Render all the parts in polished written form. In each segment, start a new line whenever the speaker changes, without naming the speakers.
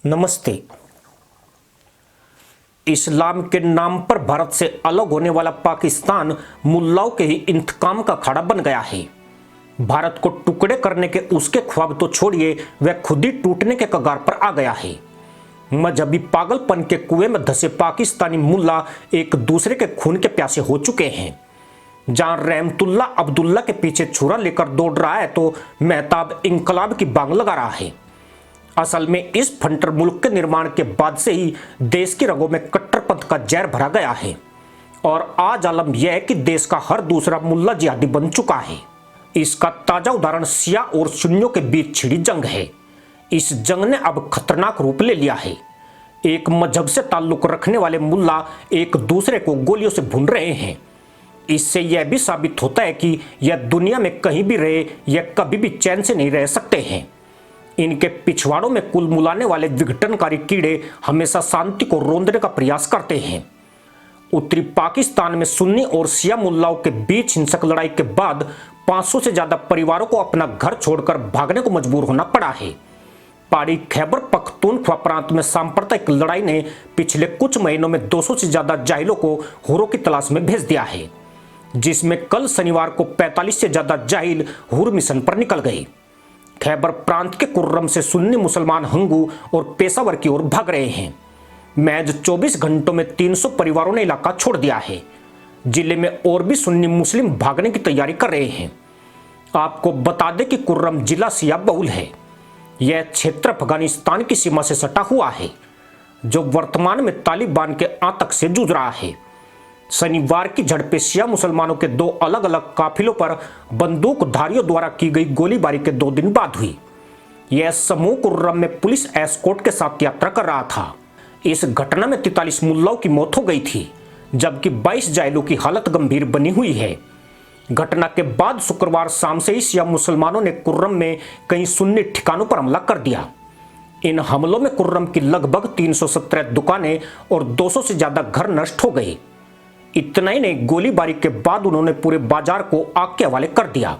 नमस्ते। इस्लाम के नाम पर भारत से अलग होने वाला पाकिस्तान मुल्लाओं के ही इंतकाम का अखाड़ा बन गया है। भारत को टुकड़े करने के उसके ख्वाब तो छोड़िए, वह खुद ही टूटने के कगार पर आ गया है। मजहबी पागलपन के कुएं में धंसे पाकिस्तानी मुल्ला एक दूसरे के खून के प्यासे हो चुके हैं। जहां रहमतुल्ला अब्दुल्ला के पीछे छुरा लेकर दौड़ रहा है तो मेहताब इंकलाब की बांग लगा रहा है। असल में इस फंटर मुल्क के निर्माण के बाद से ही देश की रगों में कट्टरपंथ का जहर भरा गया है और आज आलम यह है कि देश का हर दूसरा मुल्ला जिहादी बन चुका है। इसका ताजा उदाहरण शिया और सुन्नियों के बीच छिड़ी जंग है। इस जंग ने अब खतरनाक रूप ले लिया है। एक मजहब से ताल्लुक रखने वाले मुल्ला एक दूसरे को गोलियों से भून रहे हैं। इससे यह भी साबित होता है कि यह दुनिया में कहीं भी रहे, यह कभी भी चैन से नहीं रह सकते हैं। इनके पिछवाड़ों में कुल मुलाने वाले विघटनकारी कीड़े हमेशा शांति को रोंदने का प्रयास करते हैं। उत्तरी पाकिस्तान में सुन्नी और शिया मुल्लाओं के बीच हिंसक लड़ाई के बाद 500 से ज्यादा परिवारों को अपना घर छोड़कर भागने को मजबूर होना पड़ा है। पहाड़ी खैबर पख्तूनख्वा प्रांत में सांप्रदायिक लड़ाई ने पिछले कुछ महीनों में 200 से ज्यादा जाहिलों को हुरों की तलाश में भेज दिया है, जिसमें कल शनिवार को 45 से ज्यादा जाहिल हुर मिशन पर निकल गए। खैबर प्रांत के कुर्रम से सुन्नी मुसलमान हंगू और पेशावर की ओर भाग रहे हैं। महज 24 घंटों में 300 परिवारों ने इलाका छोड़ दिया है। जिले में और भी सुन्नी मुस्लिम भागने की तैयारी कर रहे हैं। आपको बता दें कि कुर्रम जिला शिया बहुल है। यह क्षेत्र अफगानिस्तान की सीमा से सटा हुआ है, जो वर्तमान में तालिबान के आतंक से जूझ रहा है। शनिवार की झड़पें शिया मुसलमानों के दो अलग अलग काफिलों पर बंदूकधारियों द्वारा की गई गोलीबारी के 2 दिन बाद हुई। यह समूह कुर्रम में पुलिस एस्कॉर्ट के साथ यात्रा कर रहा था। इस घटना में 43 मुल्लाओं की मौत हो गई थी, जबकि 22 जाहिलों की हालत गंभीर बनी हुई है। घटना के बाद शुक्रवार शाम से ही शिया मुसलमानों ने कुर्रम में कई सुन्नी ठिकानों पर हमला कर दिया। इन हमलों में कुर्रम की लगभग 317 दुकानें और 200 से ज्यादा घर नष्ट हो गए। इतना ही नहीं, गोलीबारी के बाद उन्होंने पूरे बाजार को आग के हवाले कर दिया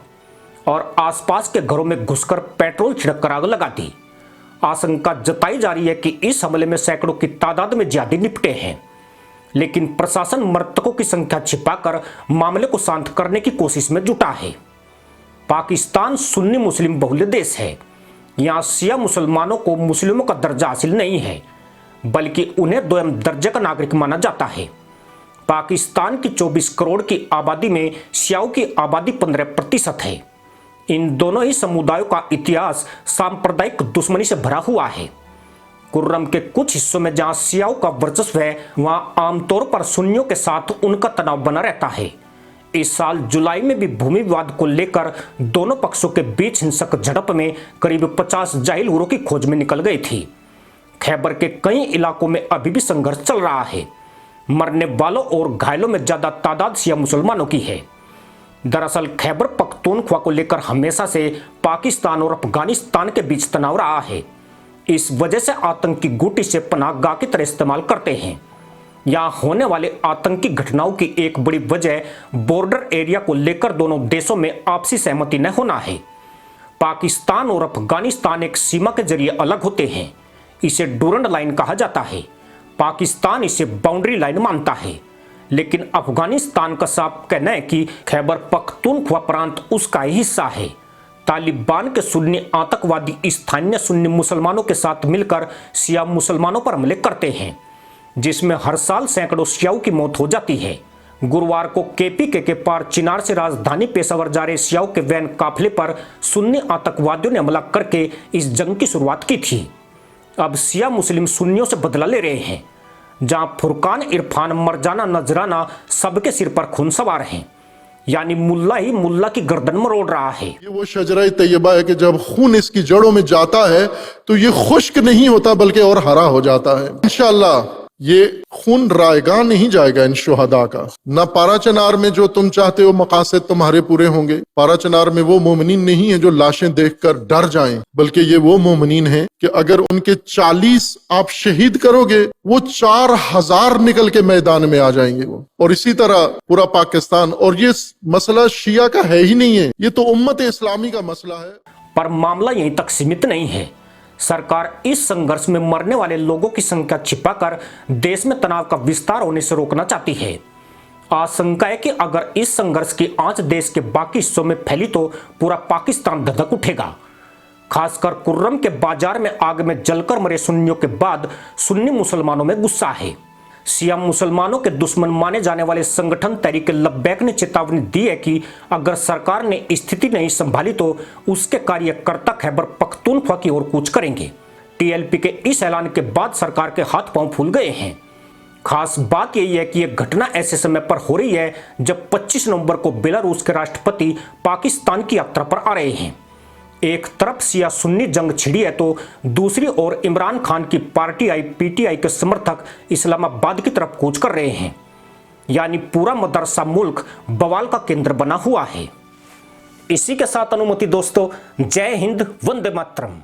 और आसपास के घरों में घुसकर पेट्रोल छिड़ककर आग लगा दी। आशंका जताई जा रही है कि इस हमले में सैकड़ों की तादाद में जिहादी निपटे हैं, लेकिन प्रशासन मृतकों की संख्या छिपाकर मामले को शांत करने की कोशिश में जुटा है। पाकिस्तान सुन्नी मुस्लिम बहुल्य देश है। यहाँ शिया मुसलमानों को मुस्लिमों का दर्जा हासिल नहीं है, बल्कि उन्हें दोयम दर्जे का नागरिक माना जाता है। पाकिस्तान की 24 करोड़ की आबादी में शियाओं की आबादी 15% है। इन दोनों ही समुदायों का इतिहास सांप्रदायिक दुश्मनी से भरा हुआ है। कुर्रम के कुछ हिस्सों में जहां शियाओं का वर्चस्व है, वहां आमतौर पर सुन्नियों के साथ उनका तनाव बना रहता है। इस साल जुलाई में भी भूमि विवाद को लेकर दोनों पक्षों के बीच हिंसक झड़प में करीब 50 जाहिल हुरों की खोज में निकल गई थी। खैबर के कई इलाकों में अभी भी संघर्ष चल रहा है। मरने वालों और घायलों में ज्यादा तादाद शिया मुसलमानों की है। दरअसल खैबर पख्तूनख्वा को लेकर हमेशा से पाकिस्तान और अफगानिस्तान के बीच तनाव रहा है। इस वजह से आतंकी गुट इसे पनाहगाह की तरह इस्तेमाल करते हैं। यहाँ होने वाले आतंकी घटनाओं की एक बड़ी वजह बॉर्डर एरिया को लेकर दोनों देशों में आपसी सहमति न होना है। पाकिस्तान और अफगानिस्तान एक सीमा के जरिए अलग होते हैं। इसे डूरंड लाइन कहा जाता है। पाकिस्तान इसे बाउंड्री लाइन मानता है, लेकिन अफगानिस्तान का साफ कहना है कि खैबर पख्तूनख्वा प्रांत उसका ही हिस्सा है। तालिबान के सुन्नी आतंकवादी स्थानीय सुन्नी मुसलमानों के साथ मिलकर शिया मुसलमानों पर हमले करते हैं, जिसमें हर साल सैकड़ों शियाओं की मौत हो जाती है। गुरुवार को केपीके के पार चिनार से राजधानी पेशावर जा रहे शियाओं के वैन काफिले पर सुन्नी आतंकवादियों ने हमला करके इस जंग की शुरुआत की थी। अब शिया मुस्लिम सुन्नियों से बदला ले रहे हैं। जहां फुरकान, इरफान, मरजाना, नजराना सबके सिर पर खून सवार हैं, यानी मुल्ला ही मुल्ला की गर्दन मरोड़ रहा है।
ये वो शजरा तैयबा है कि जब खून इसकी जड़ों में जाता है तो ये खुश्क नहीं होता बल्कि और हरा हो जाता है। इंशाअल्लाह ये खून रायगा नहीं जाएगा इन शुहदा का। ना पाराचनार में जो तुम चाहते हो मकासद तुम्हारे पूरे होंगे। पाराचनार में वो मोमिनीन नहीं है जो लाशें देखकर डर जाएं, बल्कि ये वो मोमिनीन हैं कि अगर उनके 40 आप शहीद करोगे, वो 4000 निकल के मैदान में आ जाएंगे वो। और इसी तरह पूरा पाकिस्तान। और ये मसला शिया का है ही नहीं है, ये तो उम्मत इस्लामी का मसला है।
पर मामला यहीं तक सीमित नहीं है। सरकार इस संघर्ष में मरने वाले लोगों की संख्या छिपाकर देश में तनाव का विस्तार होने से रोकना चाहती है। आशंका है कि अगर इस संघर्ष की आंच देश के बाकी हिस्सों में फैली तो पूरा पाकिस्तान धधक उठेगा। खासकर कुर्रम के बाजार में आग में जलकर मरे सुन्नियों के बाद सुन्नी मुसलमानों में गुस्सा है। शिया मुसलमानों के दुश्मन माने जाने वाले संगठन तहरीक लब्बैक ने चेतावनी दी है कि अगर सरकार ने स्थिति नहीं संभाली तो उसके कार्यकर्ता खैबर पख्तूनख्वा की ओर कूच करेंगे। टीएलपी के इस ऐलान के बाद सरकार के हाथ पांव फूल गए हैं। खास बात यही है कि यह घटना ऐसे समय पर हो रही है जब 25 नवंबर को बेलारूस के राष्ट्रपति पाकिस्तान की यात्रा पर आ रहे हैं। एक तरफ शिया सुन्नी जंग छिड़ी है तो दूसरी ओर इमरान खान की पार्टी पीटीआई के समर्थक इस्लामाबाद की तरफ कूच कर रहे हैं। यानी पूरा मदरसा मुल्क बवाल का केंद्र बना हुआ है। इसी के साथ अनुमति दोस्तों, जय हिंद, वंदे मातरम।